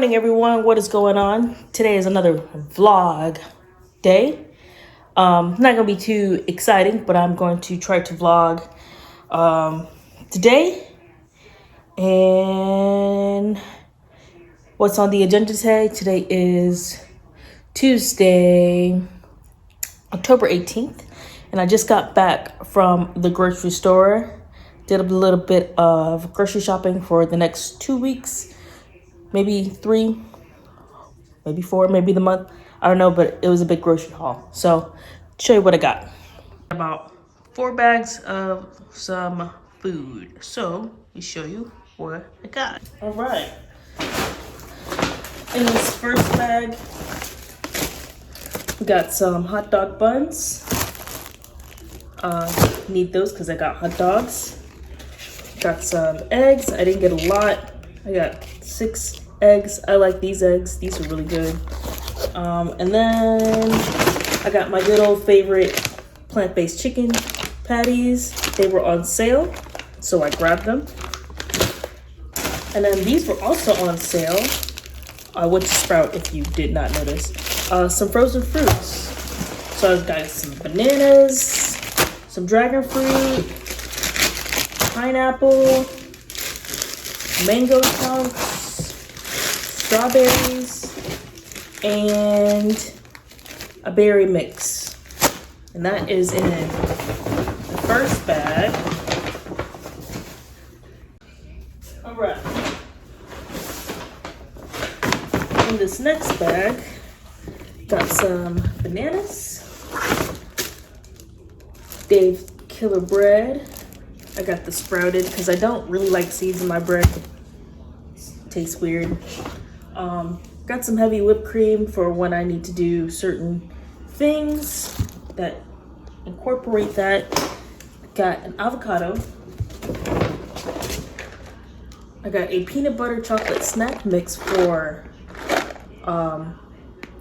morning, everyone. What is going on? Today is another vlog day. Not gonna be too exciting, but I'm going to try to vlog today. And what's on the agenda today? Today is Tuesday, October 18th, and I just got back from the grocery store. Did a little bit of grocery shopping for the next 2 weeks, maybe 3, maybe 4, maybe the month. I don't know, but it was a big grocery haul. So, show you what I got. About 4 bags of some food. So, let me show you what I got. All right. In this first bag, we got some hot dog buns. Need those because I got hot dogs. Got some eggs. I didn't get a lot. I got 6 eggs. I like these eggs. These are really good. And then I got my good old favorite plant-based chicken patties. They were on sale, so I grabbed them. And then these were also on sale. I went to Sprout if you did not notice. Some frozen fruits. So I've got some bananas, some dragon fruit, pineapple, mango chunks, strawberries, and a berry mix. And that is in the first bag. All right. In this next bag, got some bananas, Dave's Killer Bread. I got the sprouted because I don't really like seeds in my bread. It tastes weird. Got some heavy whipped cream for when I need to do certain things that incorporate that. Got an avocado. I got a peanut butter chocolate snack mix for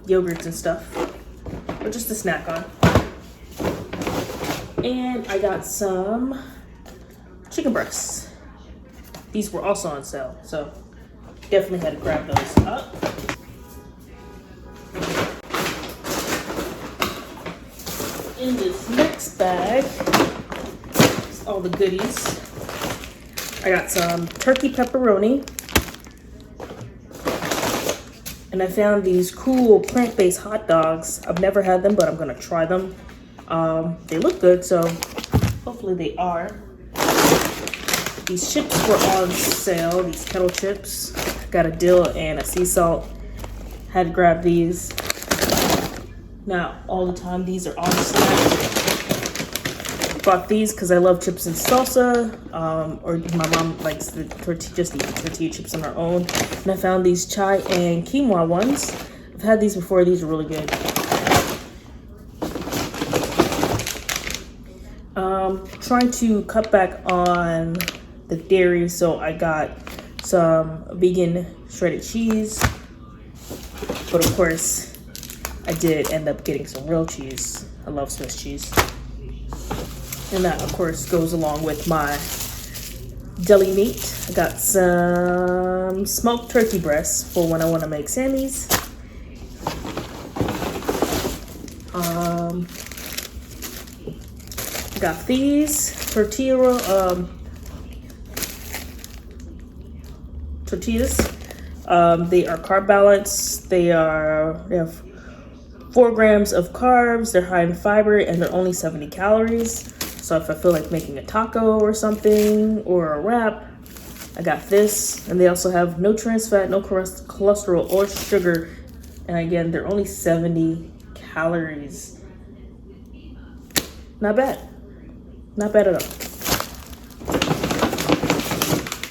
yogurts and stuff, or just a snack on. And I got some chicken breasts. These were also on sale, so definitely had to grab those up. In this next bag, all the goodies. I got some turkey pepperoni. And I found these cool plant-based hot dogs. I've never had them, but I'm gonna try them. They look good, so hopefully they are. These chips were on sale, these kettle chips. Got a dill and a sea salt. Had to grab these. Not all the time, these are on sale. Bought these because I love chips and salsa, or my mom likes the just eat the tortilla chips on her own. And I found these chai and quinoa ones. I've had these before, these are really good. Trying to cut back on the dairy, so I got some vegan shredded cheese. But of course, I did end up getting some real cheese. I love Swiss cheese. And that, of course, goes along with my deli meat. I got some smoked turkey breasts for when I want to make Sammy's. Got these tortillas. They are carb balanced. They have 4 grams of carbs. They're high in fiber and they're only 70 calories. So if I feel like making a taco or something or a wrap, I got this. And they also have no trans fat, no cholesterol or sugar. And again, they're only 70 calories. Not bad. Not bad at all.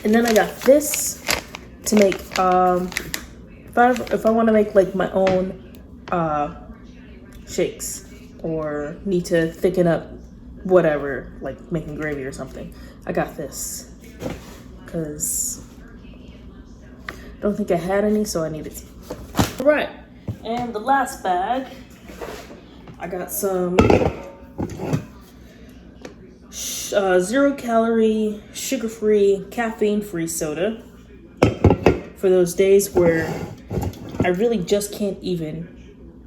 And then I got this to make, if I want to make like my own shakes or need to thicken up whatever, like making gravy or something. I got this because I don't think I had any, so I needed to. All right, and the last bag, I got some 0-calorie, sugar-free, caffeine-free soda for those days where I really just can't even.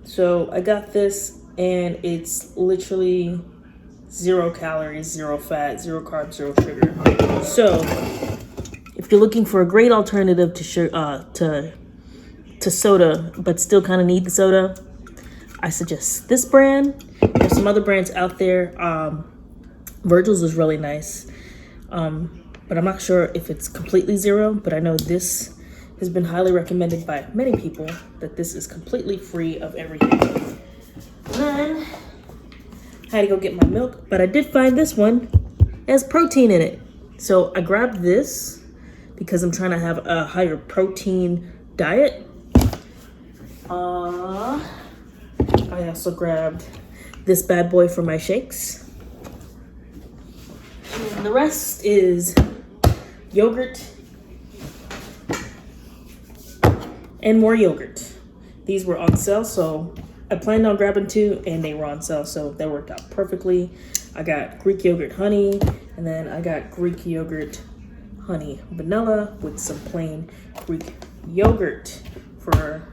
So I got this, and it's literally 0 calories, 0 fat, 0 carbs, 0 sugar. So if you're looking for a great alternative to sugar, to soda, but still kind of need the soda, I suggest this brand. There's some other brands out there. Virgil's is really nice, but I'm not sure if it's completely zero. But I know this has been highly recommended by many people, that this is completely free of everything. And then I had to go get my milk, but I did find this one has protein in it. So I grabbed this because I'm trying to have a higher protein diet. I also grabbed this bad boy for my shakes. And the rest is yogurt and more yogurt. These were on sale, so I planned on grabbing 2, and they were on sale, so that worked out perfectly. I got Greek yogurt honey, and then I got Greek yogurt honey vanilla with some plain Greek yogurt for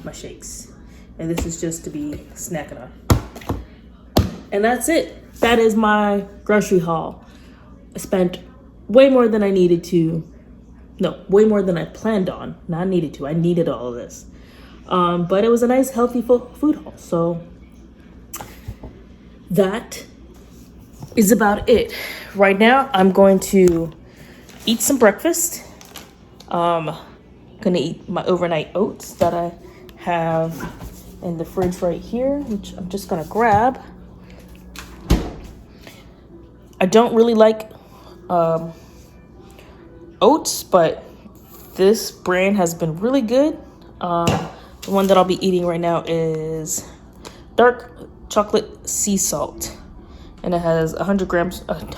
my shakes. And this is just to be snacking on. And that's it. That is my grocery haul. I spent way more than I needed to. No, way more than I planned on. Not needed to. I needed all of this. But it was a nice, healthy food haul. So that is about it. Right now, I'm going to eat some breakfast. Gonna eat my overnight oats that I have in the fridge right here, which I'm just gonna grab. I don't really like oats, but this brand has been really good. The one that I'll be eating right now is dark chocolate sea salt, and it has 10 grams of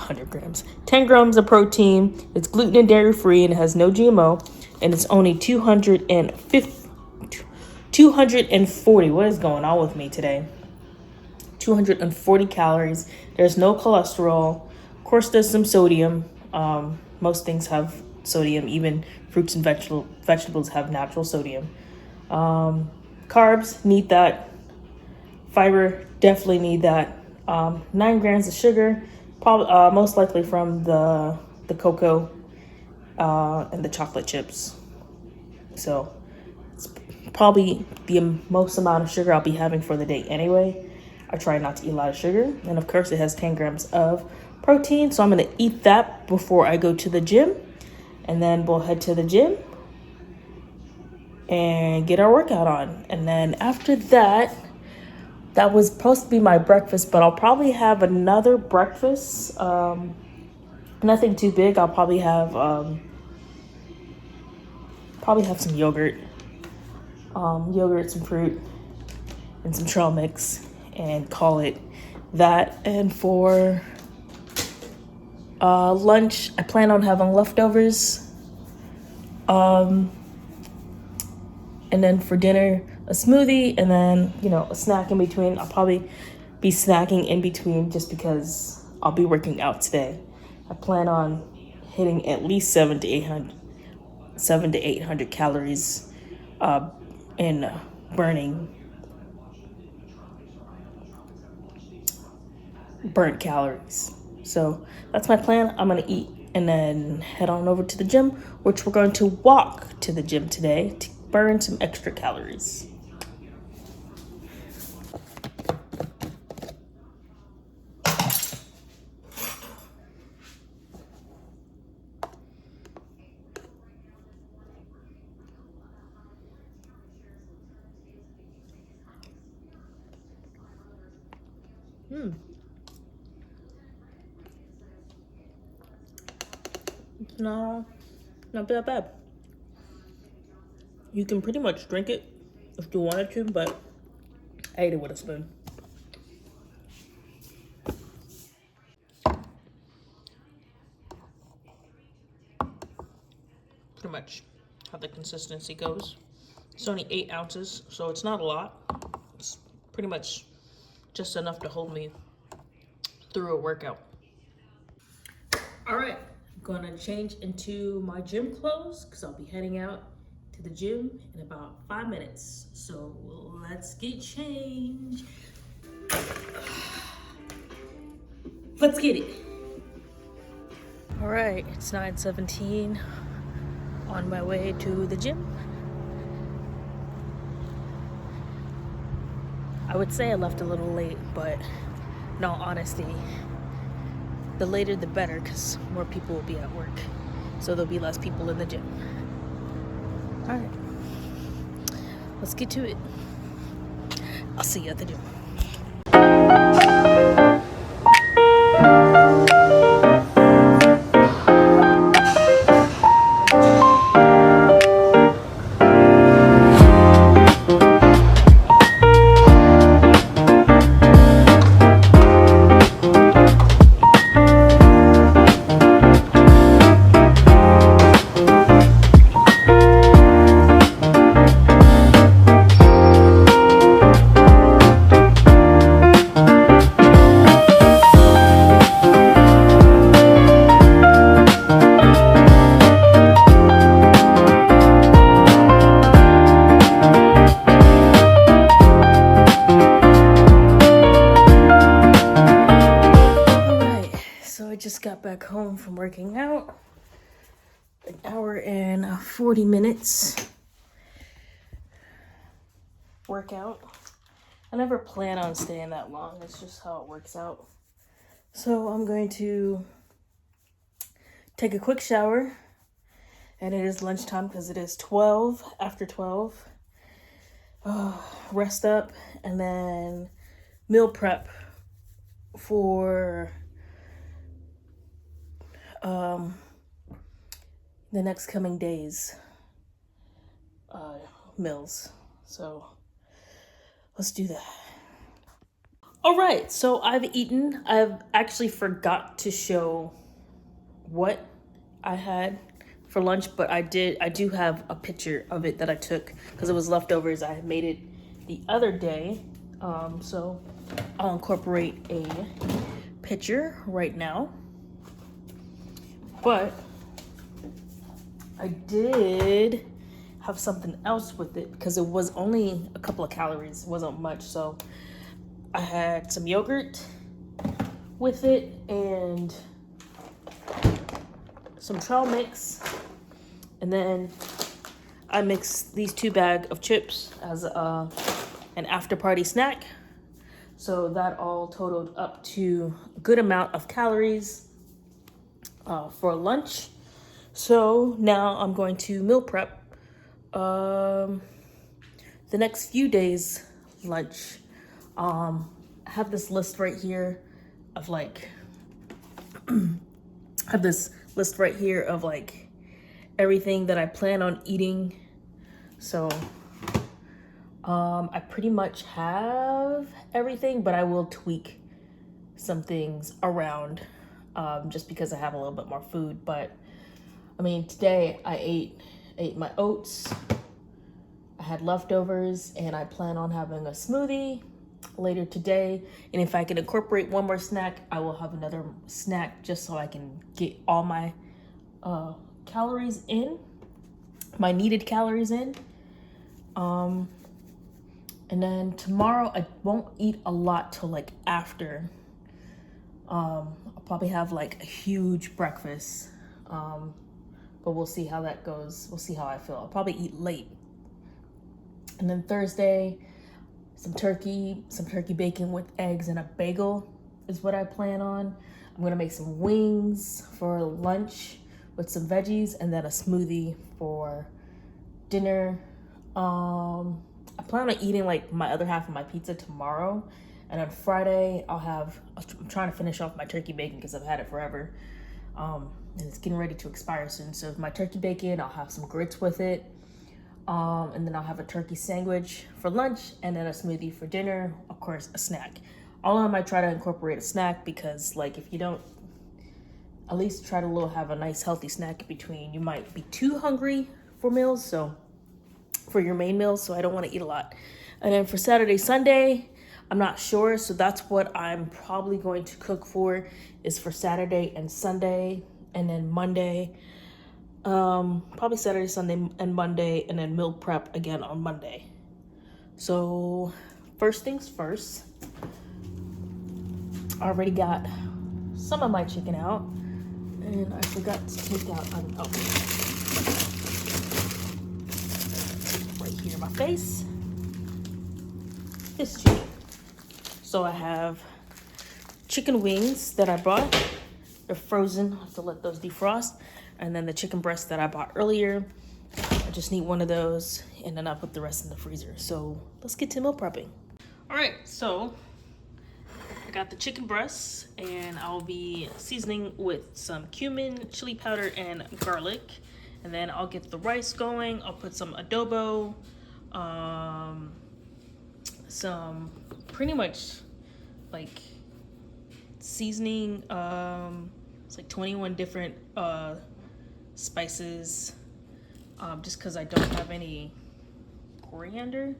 protein. It's gluten and dairy free, and it has no GMO, and it's only 240. What is going on with me today? 240 calories. There's no cholesterol. Of course, there's some sodium. Most things have sodium. Even fruits and vegetables have natural sodium. Carbs, need that. Fiber, definitely need that. 9 grams of sugar, probably most likely from the cocoa and the chocolate chips. So it's probably the most amount of sugar I'll be having for the day anyway. I try not to eat a lot of sugar. And of course, it has 10 grams of protein. So I'm going to eat that before I go to the gym. And then we'll head to the gym and get our workout on. And then after that, that was supposed to be my breakfast, but I'll probably have another breakfast. Nothing too big. I'll probably have some yogurt, some fruit, and some trail mix, and call it that. And for lunch, I plan on having leftovers. And then for dinner, a smoothie, and then, a snack in between. I'll probably be snacking in between just because I'll be working out today. I plan on hitting at least 700 to 800 calories in burnt calories. So that's my plan. I'm going to eat and then head on over to the gym, which we're going to walk to the gym today to burn some extra calories. No, not that bad. You can pretty much drink it if you wanted to, but I ate it with a spoon. Pretty much how the consistency goes. It's only 8 ounces, so it's not a lot. It's pretty much just enough to hold me through a workout. All right, I'm gonna change into my gym clothes because I'll be heading out to the gym in about 5 minutes. So let's get changed. Let's get it. All right, it's 9:17 on my way to the gym. I would say I left a little late, but in all honesty, the later the better, because more people will be at work. So there'll be less people in the gym. All right, let's get to it. I'll see you at the gym. Just got back home from working out. An hour and 40 minutes workout. I never plan on staying that long. It's just how it works out. So I'm going to take a quick shower, and it is lunchtime because it is 12 after 12. Rest up and then meal prep for the next coming days meals. So let's do that. All right, so I've eaten. I've actually forgot to show what I had for lunch, but I do have a picture of it that I took because it was leftovers. I had made it the other day. So I'll incorporate a picture right now. But I did have something else with it because it was only a couple of calories. It wasn't much. So I had some yogurt with it and some trail mix. And then I mixed these 2 bags of chips as an after party snack. So that all totaled up to a good amount of calories for lunch. So now I'm going to meal prep the next few days lunch. I have this list right here of like everything that I plan on eating. So I pretty much have everything, but I will tweak some things around just because I have a little bit more food. But I mean, today I ate my oats. I had leftovers, and I plan on having a smoothie later today. And if I can incorporate one more snack, I will have another snack just so I can get all my calories in, my needed calories in. And then tomorrow I won't eat a lot till like after. I'll probably have like a huge breakfast. But we'll see how that goes. We'll see how I feel. I'll probably eat late. And then Thursday, some turkey bacon with eggs and a bagel is what I plan on. I'm gonna make some wings for lunch with some veggies and then a smoothie for dinner. I plan on eating like my other half of my pizza tomorrow. And on Friday, I'm trying to finish off my turkey bacon because I've had it forever. And it's getting ready to expire soon. So my turkey bacon, I'll have some grits with it. And then I'll have a turkey sandwich for lunch and then a smoothie for dinner. Of course, a snack. I might try to incorporate a snack because like if you don't, at least try to have a nice healthy snack in between. You might be too hungry for meals, so for your main meals, so I don't want to eat a lot. And then for Saturday, Sunday, I'm not sure. So that's what I'm probably going to cook for is for Saturday and Sunday. And then Monday, Probably Saturday, Sunday, and Monday, and then meal prep again on Monday. So first things first, I already got some of my chicken out, and I forgot to take out right here in my face, this chicken. So I have chicken wings that I bought. They're frozen, I have to let those defrost. And then the chicken breast that I bought earlier. I just need one of those, and then I'll put the rest in the freezer. So let's get to meal prepping. All right, so I got the chicken breasts, and I'll be seasoning with some cumin, chili powder, and garlic. And then I'll get the rice going. I'll put some adobo, some pretty much like seasoning. It's like 21 different spices, just because I don't have any coriander.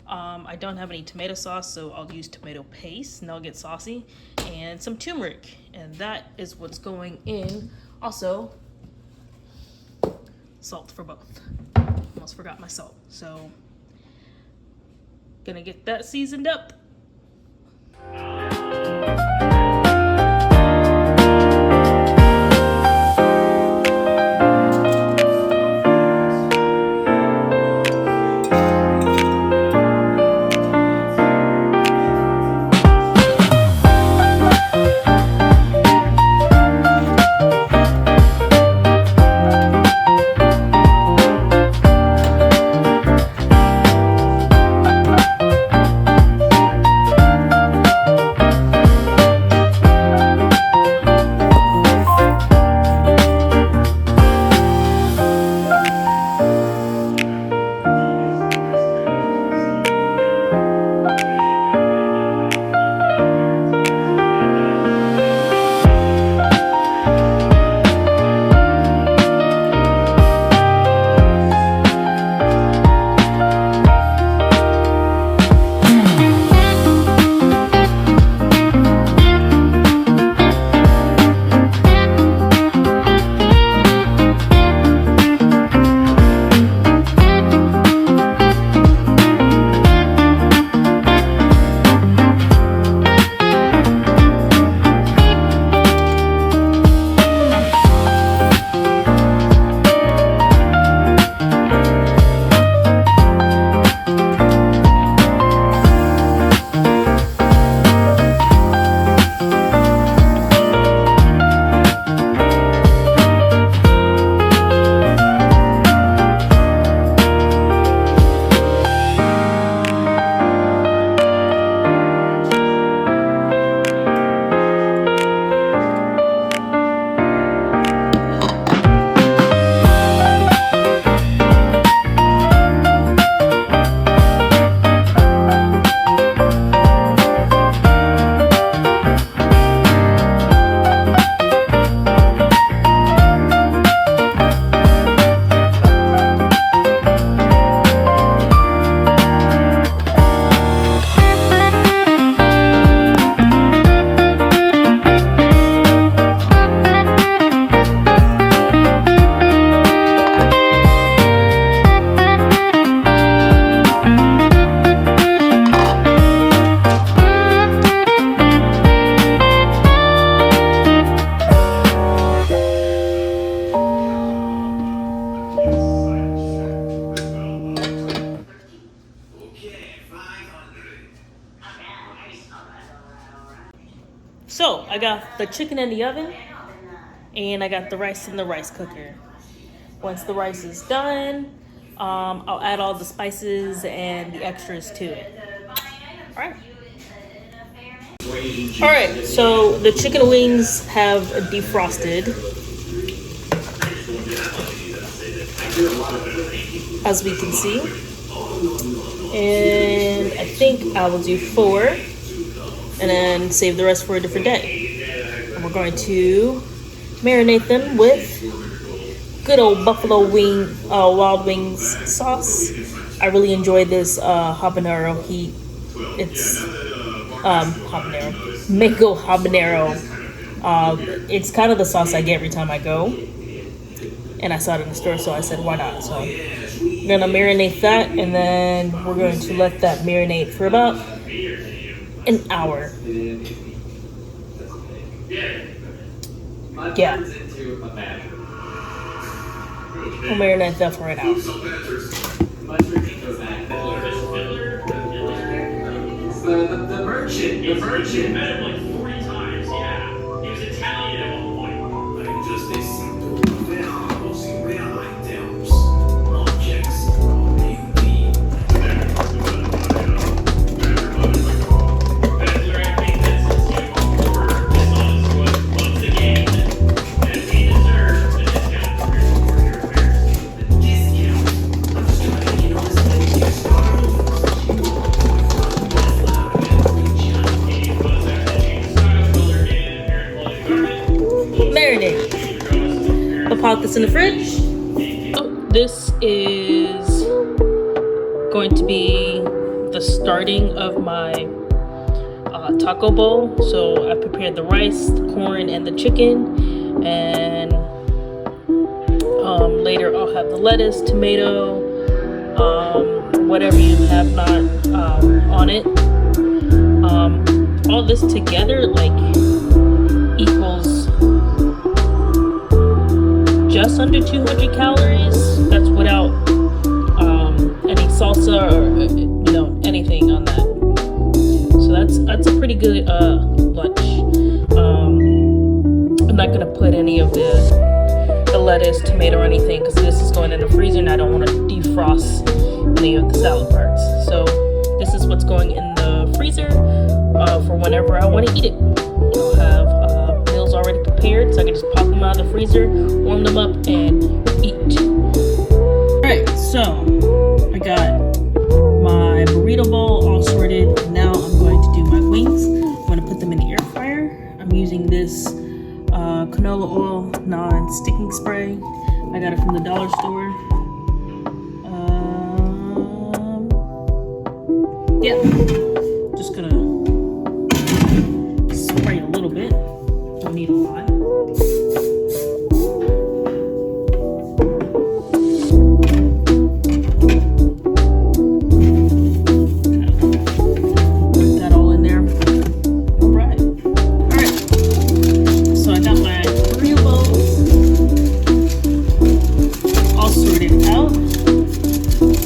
I don't have any tomato sauce, so I'll use tomato paste and I'll get saucy, and some turmeric, and that is what's going in. Also, salt for both. Almost forgot my salt, so gonna get that seasoned up. So I got the chicken in the oven, and I got the rice in the rice cooker. Once the rice is done, I'll add all the spices and the extras to it. All right. All right, so the chicken wings have defrosted, as we can see. And I think I will do 4 and then save the rest for a different day. And we're going to marinate them with good old buffalo wing, wild wings sauce. I really enjoy this habanero heat. It's habanero, mango habanero. It's kind of the sauce I get every time I go. and I saw it in the store, so I said, why not? So I'm gonna marinate that, and then we're going to let that marinate for about an hour. Yeah. We'll marinate that for an hour. The merchant. Met him like 40 times, yeah. He was Italian at one point. Marinate. I'll pop this in the fridge. Oh, this is going to be the starting of my taco bowl. So I prepared the rice, the corn, and the chicken, and later I'll have the lettuce, tomato, whatever you have not on it. All this together like equals just under 200 calories. That's without any salsa or anything on that. So that's a pretty good lunch. I'm not gonna put any of the lettuce, tomato, or anything because this is going in the freezer and I don't want to defrost any of the salad parts. So this is what's going in the freezer for whenever I want to eat it. I'll have meals already prepared, so I can just pop them out of the freezer, warm them up, and eat. Alright, so I got my burrito bowl all sorted. Now I'm going to do my wings. I'm going to put them in the air fryer. I'm using this canola oil non-sticking spray. I got it from the dollar store. Yeah, just gonna spray a little bit. Don't need a lot. Put that all in there. All right. So I got my burrito bowls all sorted out.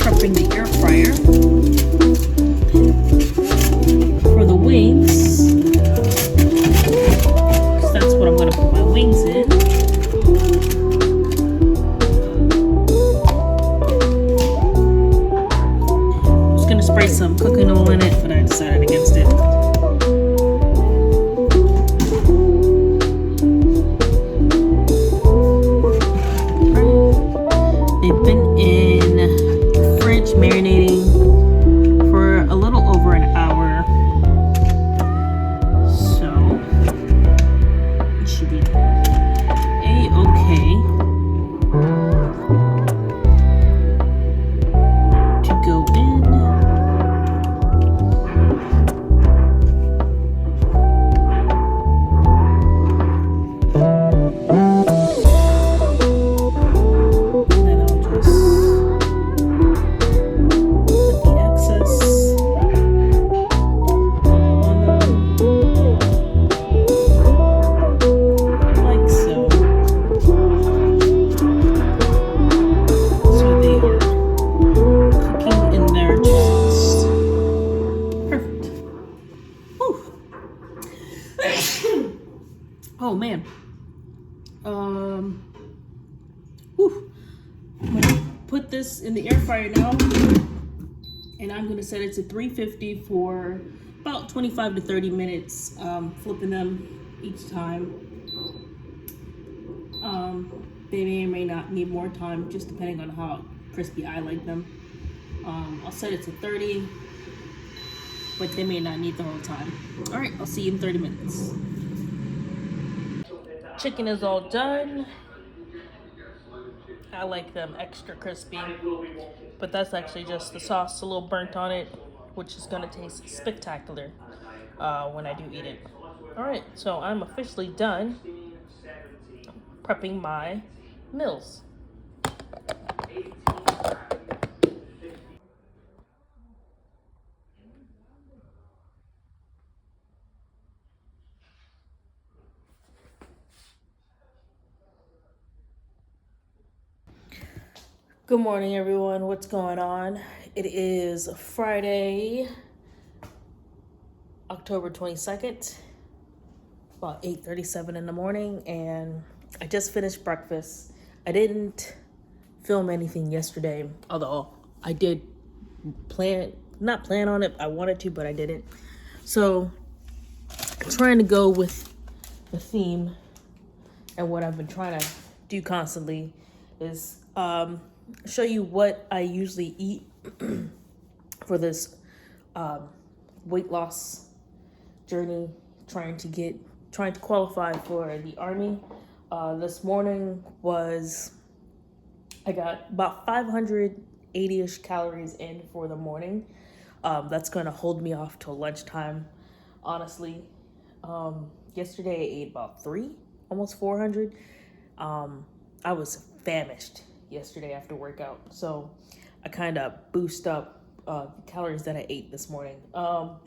Prepping the air fryer for the wings. So that's what I'm gonna put my wings in. I was gonna spray some cooking oil in it, but I decided against it. They've been in the fridge marinating for a little over an hour. So it should be a-okay to go in. Oh man. I'm gonna put this in the air fryer now, and I'm gonna set it to 350 for about 25 to 30 minutes, flipping them each time. They may or may not need more time, just depending on how crispy I like them. I'll set it to 30, but they may not need the whole time. All right, I'll see you in 30 minutes. Chicken is all done. I like them extra crispy, but that's actually just the sauce a little burnt on it, which is gonna taste spectacular when I do eat it. All right, so I'm officially done prepping my meals. Good morning, everyone. What's going on? It is Friday, October 22nd, about 8:37 in the morning, and I just finished breakfast. I didn't film anything yesterday, although I did not plan on it. I wanted to, but I didn't. So, trying to go with the theme, and what I've been trying to do constantly is show you what I usually eat for this weight loss journey, trying to qualify for the Army. This morning I got about 580-ish calories in for the morning. That's going to hold me off till lunchtime, honestly. Yesterday I ate about almost 400. I was famished yesterday after workout, so I kind of boost up the calories that I ate this morning. I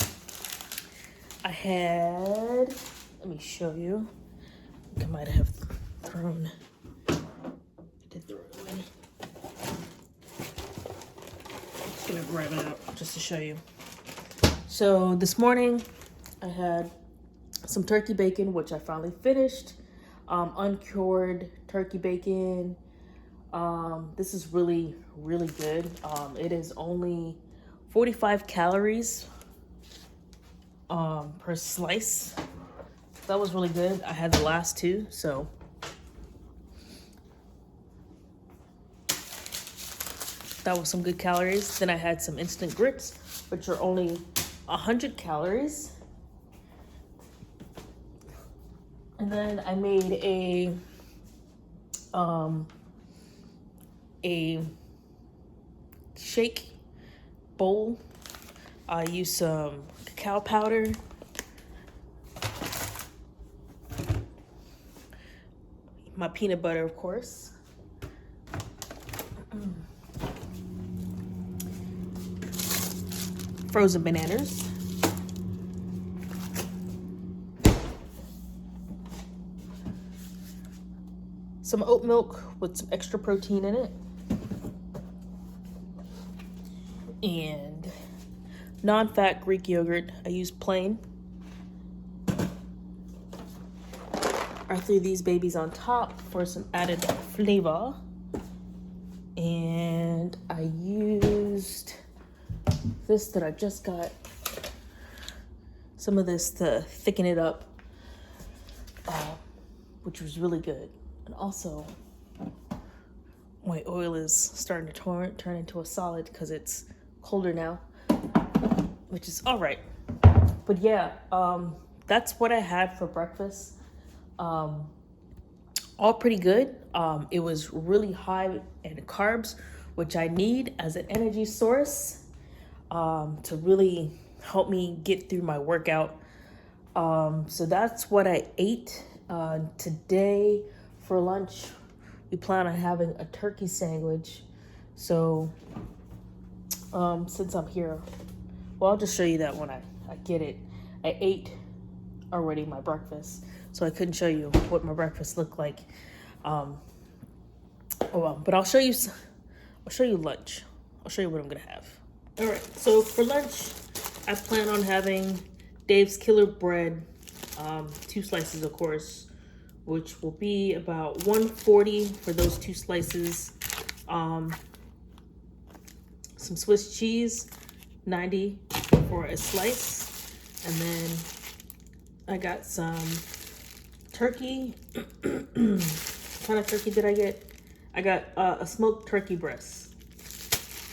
had, let me show you. I think I might have thrown, I did throw it away. I'm just gonna grab it out just to show you. So this morning I had some turkey bacon, which I finally finished. Uncured turkey bacon. This is really, really good. It is only 45 calories per slice. That was really good. I had the last two, so that was some good calories. Then I had some instant grits, which are only 100 calories. And then I made a shake bowl. I used some cacao powder, my peanut butter, of course, frozen bananas, some oat milk with some extra protein in it, and non-fat Greek yogurt. I use plain. I threw these babies on top for some added flavor. And I used this that I just got, some of this to thicken it up, which was really good. And also, my oil is starting to turn into a solid because it's colder now, which is all right. But yeah, that's what I had for breakfast. All pretty good. It was really high in carbs, which I need as an energy source to really help me get through my workout. So that's what I ate today for lunch. We plan on having a turkey sandwich. So since I'm here, well, I'll just show you that when I get it. I ate already my breakfast, so I couldn't show you what my breakfast looked like. But I'll show you lunch. I'll show you what I'm gonna have. All right, so for lunch, I plan on having Dave's Killer Bread, 2 slices, of course, which will be about $1.40 for those 2 slices. Some Swiss cheese, $90 for a slice. And then I got some turkey. What kind of turkey did I get? I got a smoked turkey breast,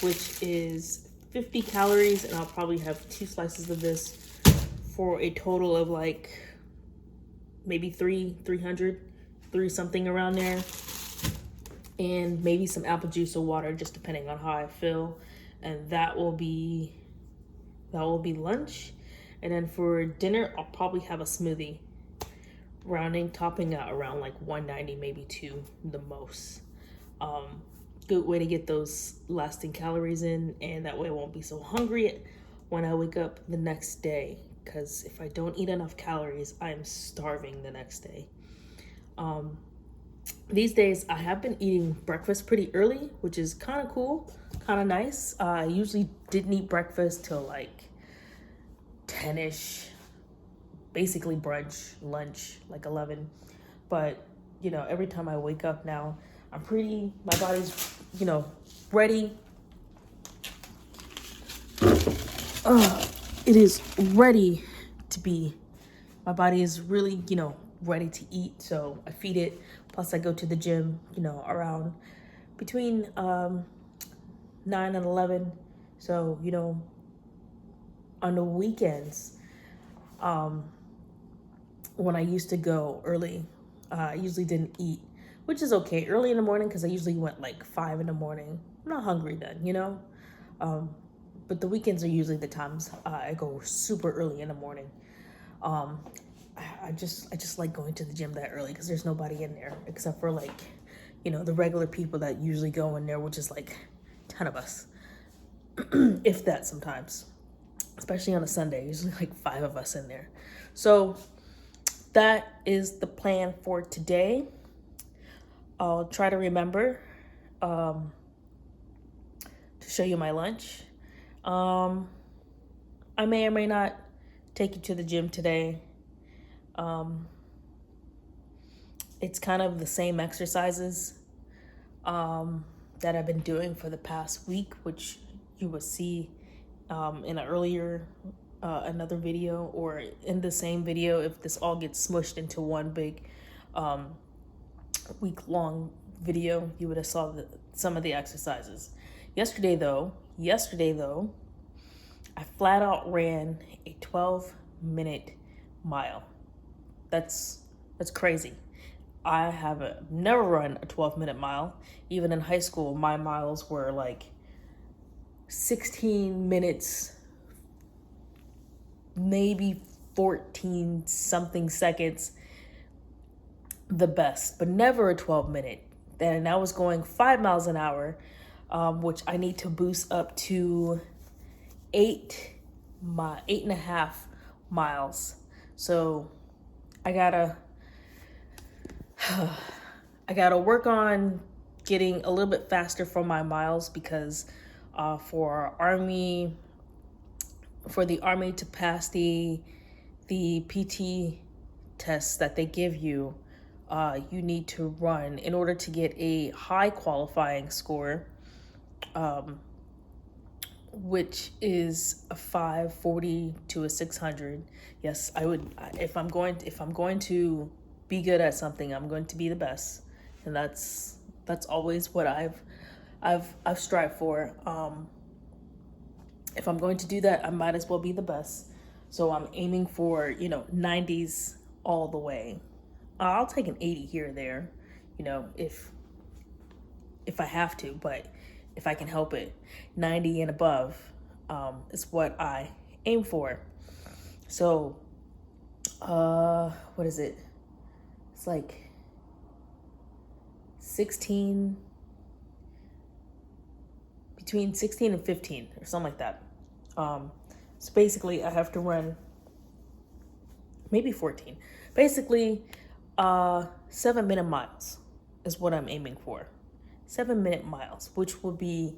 which is 50 calories, and I'll probably have 2 slices of this for a total of like maybe 300, something around there. And maybe some apple juice or water, just depending on how I feel. And that will be lunch. And then for dinner, I'll probably have a smoothie, topping out around like 190, maybe 2 the most. Good way to get those lasting calories in, and that way I won't be so hungry when I wake up the next day, because if I don't eat enough calories, I'm starving the next day. these days I have been eating breakfast pretty early, which is kind of cool, kind of nice. I usually didn't eat breakfast till like 10ish, basically brunch, lunch, like 11. But, you know, every time I wake up now, my body's, you know, ready. It is ready to be, my body is really, you know, ready to eat. So I feed it. Plus I go to the gym, you know, around between 9 and 11. So, you know, on the weekends, when I used to go early, I usually didn't eat, which is okay early in the morning because I usually went like 5 in the morning. I'm not hungry then, you know? But the weekends are usually the times I go super early in the morning. I just like going to the gym that early because there's nobody in there except for like, you know, the regular people that usually go in there, which is like 10 of us, if that sometimes, especially on a Sunday, usually like 5 of us in there. So that is the plan for today. I'll try to remember to show you my lunch. I may or may not take you to the gym today. It's kind of the same exercises that I've been doing for the past week, which you will see in an earlier another video, or in the same video if this all gets smushed into one big week-long video. You would have saw some of the exercises. Yesterday though, I flat out ran a 12-minute mile. That's crazy. I have never run a 12-minute mile. Even in high school, my miles were like 16 minutes, maybe 14 something seconds, the best, but never a 12-minute. And I was going 5 miles an hour, which I need to boost up to 8.5 miles. So I gotta work on getting a little bit faster for my miles, because for the army to pass the PT tests that they give you, you need to run, in order to get a high qualifying score, which is a 540 to a 600. Yes, I would, if I'm going to be good at something, I'm going to be the best. And that's always what I've strived for. If I'm going to do that, I might as well be the best. So I'm aiming for, you know, 90s all the way. I'll take an 80 here or there, you know, if I have to, but if I can help it, 90 and above is what I aim for. So, what is it? It's like between 16 and 15 or something like that. So basically I have to run maybe 14. Basically, 7-minute miles is what I'm aiming for. 7-minute miles, which would be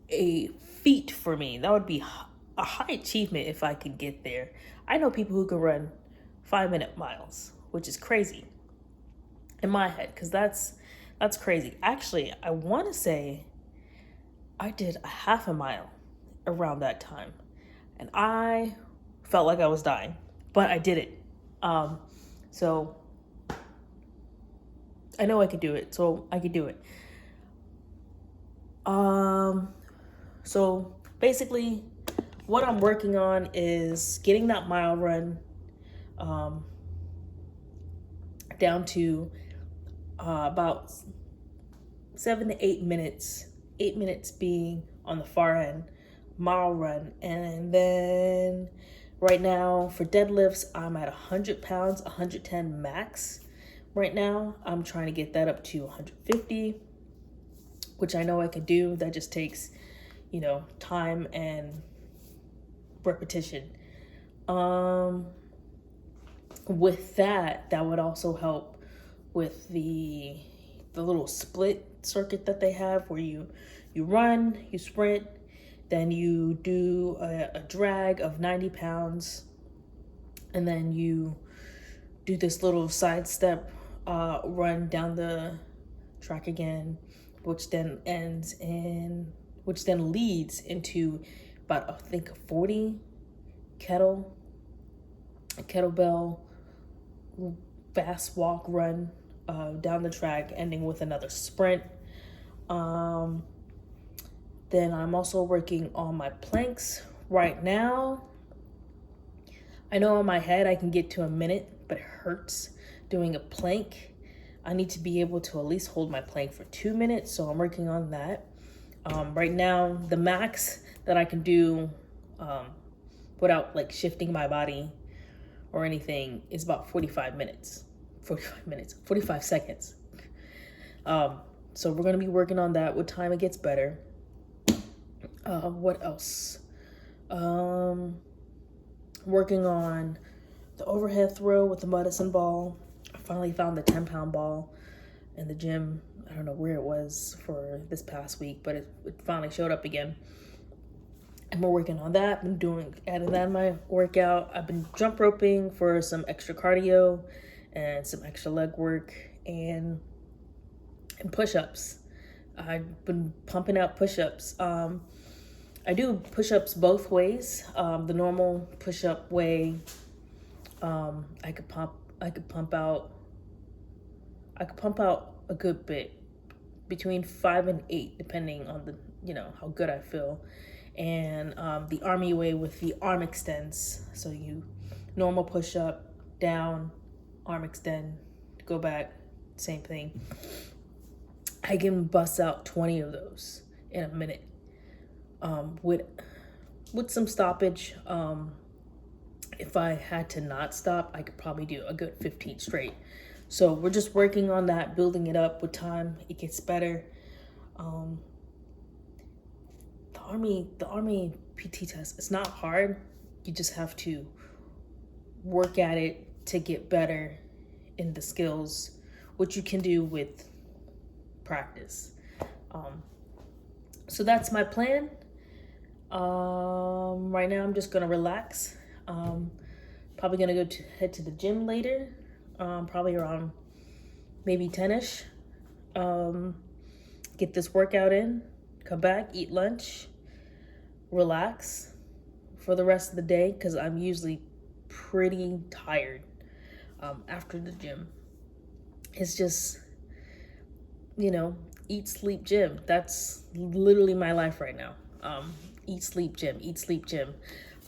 a feat for me. That would be a high achievement if I could get there. I know people who can run 5-minute miles, which is crazy in my head, because that's crazy. Actually, I want to say I did a half a mile around that time, and I felt like I was dying, but I did it. So I know I could do it, so I could do it. So basically what I'm working on is getting that mile run down to about 7 to 8 minutes, 8 minutes being on the far end, mile run. And then right now for deadlifts, I'm at 100 pounds, 110 max. Right now, I'm trying to get that up to 150, which I know I could do. That just takes, you know, time and repetition. With that would also help with the little split circuit that they have where you run, you sprint, then you do a drag of 90 pounds, and then you do this little sidestep run down the track again, which then leads into about, I think, 40 kettlebell fast walk run down the track, ending with another sprint. Then I'm also working on my planks right now. I know in my head I can get to a minute, but it hurts doing a plank. I need to be able to at least hold my plank for 2 minutes, so I'm working on that. Right now, the max that I can do without like shifting my body or anything is about 45 seconds. So we're gonna be working on that with time it gets better. What else? Working on the overhead throw with the medicine ball. I finally found the 10-pound ball in the gym. I don't know where it was for this past week, but it finally showed up again. And we're working on that. Been adding that in my workout. I've been jump roping for some extra cardio and some extra leg work and push-ups. I've been pumping out push-ups. I do push-ups both ways. The normal push-up way, I could pump out a good bit, between 5 and 8, depending on how good I feel. And the army way with the arm extends. So you normal push-up, down, arm extend, go back, same thing. I can bust out 20 of those in a minute. With some stoppage. If I had to not stop, I could probably do a good 15 straight. So we're just working on that, building it up with time. It gets better. The army PT test, it's not hard. You just have to work at it to get better in the skills, which you can do with practice. So that's my plan. Right now I'm just gonna relax. Probably gonna head to the gym later, probably around maybe 10ish. Get this workout in, come back, eat lunch, relax for the rest of the day, because I'm usually pretty tired after the gym. It's just, eat, sleep, gym. That's literally my life right now. Eat, sleep, gym, eat, sleep, gym.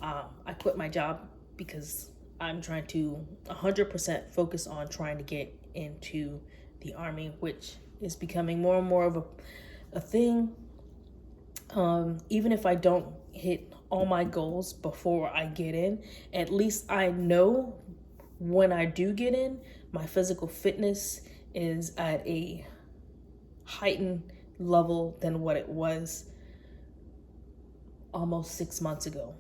I quit my job because I'm trying to 100% focus on trying to get into the army, which is becoming more and more of a thing. Even if I don't hit all my goals before I get in, at least I know when I do get in, my physical fitness is at a heightened level than what it was almost 6 months ago.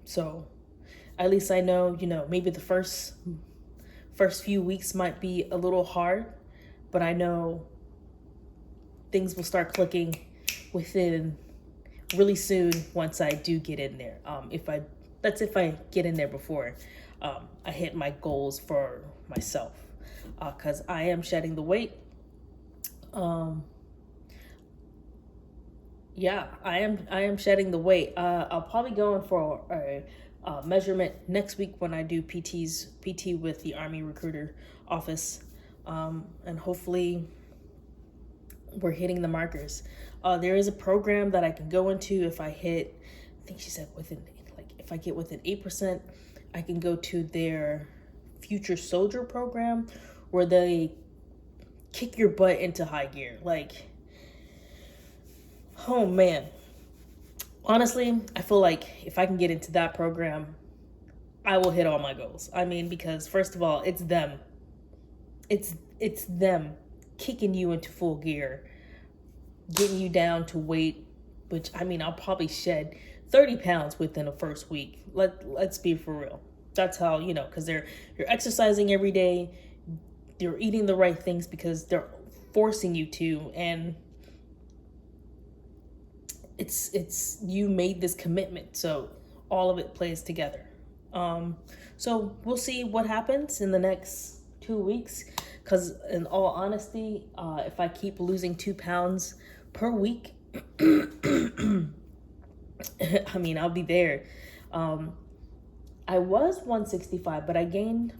So at least I know, maybe the first few weeks might be a little hard, but I know things will start clicking within really soon once I do get in there. If I get in there before I hit my goals for myself, because I am shedding the weight. Yeah, I am shedding the weight. I'll probably go in for a measurement next week when I do PT with the Army Recruiter Office, and hopefully we're hitting the markers. There is a program that I can go into if I hit, I think she said if I get within 8%, I can go to their Future Soldier program where they kick your butt into high gear. Oh man, honestly, I feel like if I can get into that program, I will hit all my goals. I mean, because first of all, it's them kicking you into full gear, getting you down to weight, which, I mean, I'll probably shed 30 pounds within the first week. Let's be for real. That's how, you know, because you're exercising every day, you're eating the right things because they're forcing you to, and it's you made this commitment, so all of it plays together. So we'll see what happens in the next 2 weeks, because in all honesty, if I keep losing 2 pounds per week, I mean, I'll be there. I was 165, but I gained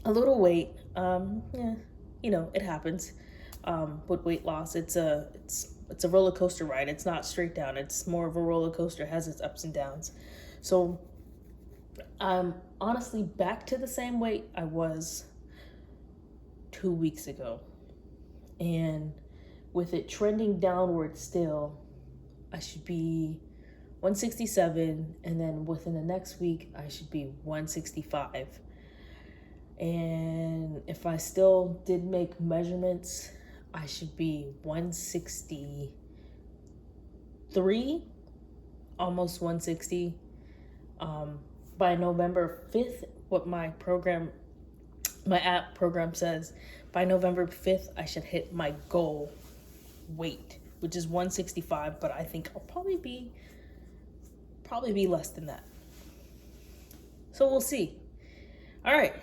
a little weight. Yeah, you know, it happens. With weight loss, it's a roller coaster ride. It's not straight down. It's more of a roller coaster. It has its ups and downs. So I'm honestly back to the same weight I was 2 weeks ago, and with it trending downward still, I should be 167, and then within the next week I should be 165. And if I still did make measurements, I should be 163, almost 160. By November 5th, what my app program says, by November 5th, I should hit my goal weight, which is 165, but I think I'll probably be less than that. So we'll see. All right.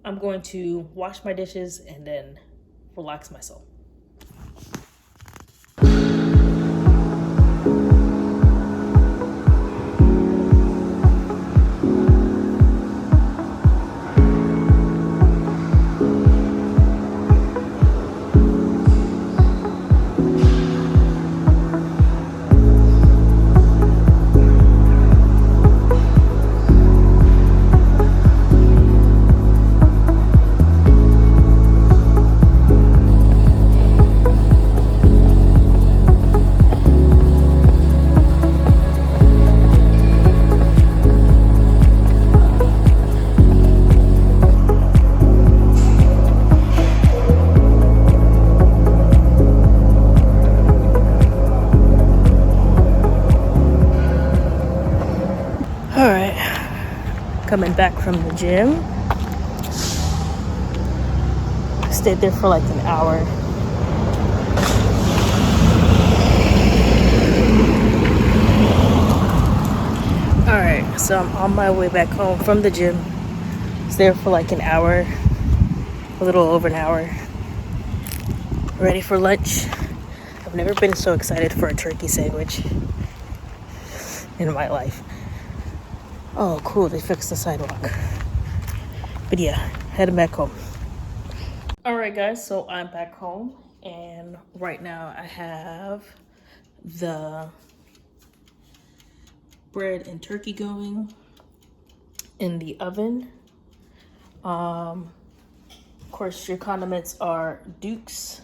I'm going to wash my dishes and then relax myself. All right, coming back from the gym. Stayed there for like an hour. All right, so I'm on my way back home from the gym. Was there for like an hour, a little over an hour. Ready for lunch. I've never been so excited for a turkey sandwich in my life. Oh, cool, they fixed the sidewalk. But yeah, heading back home. All right, guys, so I'm back home, and right now I have the bread and turkey going in the oven. Of course, your condiments are Duke's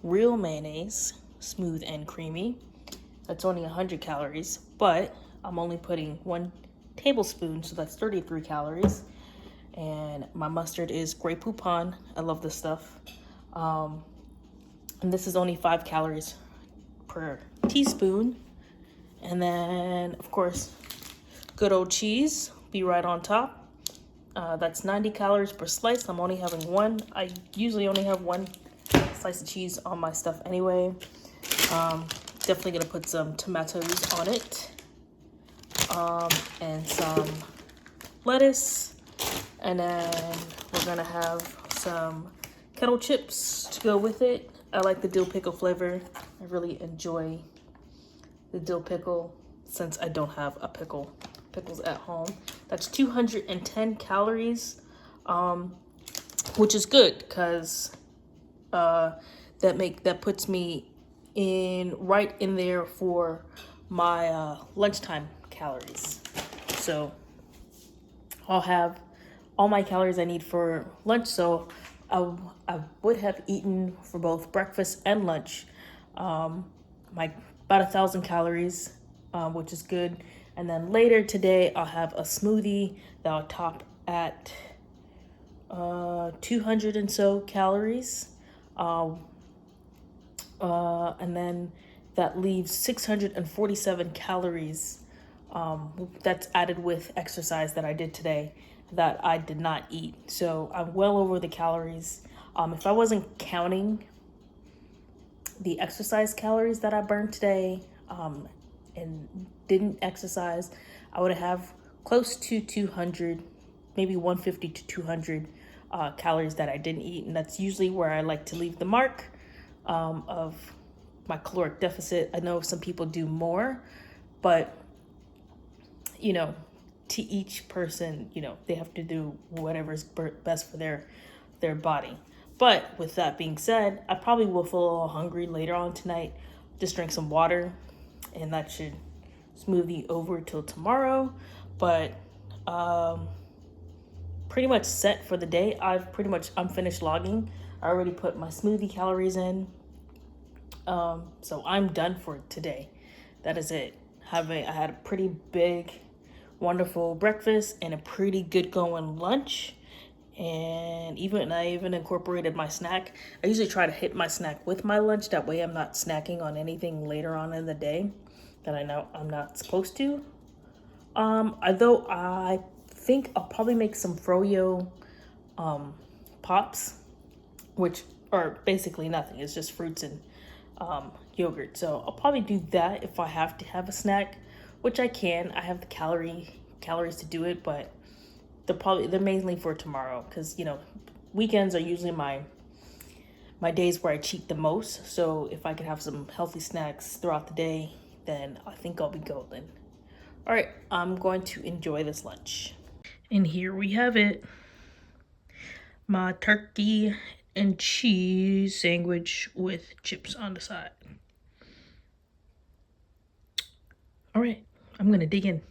real mayonnaise, smooth and creamy. That's only 100 calories, but I'm only putting 1 tablespoon, so that's 33 calories. And my mustard is Grey Poupon. I love this stuff. And this is only 5 calories per teaspoon. And then, of course, good old cheese, be right on top. That's 90 calories per slice. I'm only having 1. I usually only have 1 slice of cheese on my stuff anyway. Definitely gonna put some tomatoes on it. And some lettuce. And then we're gonna have some kettle chips to go with it. I like the dill pickle flavor. I really enjoy the dill pickle since I don't have a pickles at home. That's 210 calories, which is good because that puts me right in there for my lunchtime calories. So I'll have all my calories I need for lunch. So I would have eaten for both breakfast and lunch, about 1,000 calories, which is good. And then later today, I'll have a smoothie that I'll top at 200 and so calories. And then that leaves 647 calories that's added with exercise that I did today that I did not eat. So I'm well over the calories. If I wasn't counting the exercise calories that I burned today and didn't exercise, I would have close to 200, maybe 150 to 200 calories that I didn't eat. And that's usually where I like to leave the mark of my caloric deficit. I know some people do more, but you know, to each person, you know, they have to do whatever's best for their body. But with that being said, I probably will feel a little hungry later on tonight. Just drink some water, and that should smoothie over till tomorrow. But pretty much set for the day. I'm finished logging. I already put my smoothie calories in. So I'm done for today. That is it. I had a pretty big, wonderful breakfast and a pretty good going lunch. And I even incorporated my snack. I usually try to hit my snack with my lunch. That way I'm not snacking on anything later on in the day that I know I'm not supposed to. Although I think I'll probably make some froyo pops, which are basically nothing. It's just fruits and yogurt. So I'll probably do that if I have to have a snack, which I can. I have the calories to do it, but they're mainly for tomorrow, because you know, weekends are usually my days where I cheat the most. So if I could have some healthy snacks throughout the day, then I think I'll be golden. All right, I'm going to enjoy this lunch. And here we have it. My turkey and cheese sandwich with chips on the side. All right, I'm gonna dig in.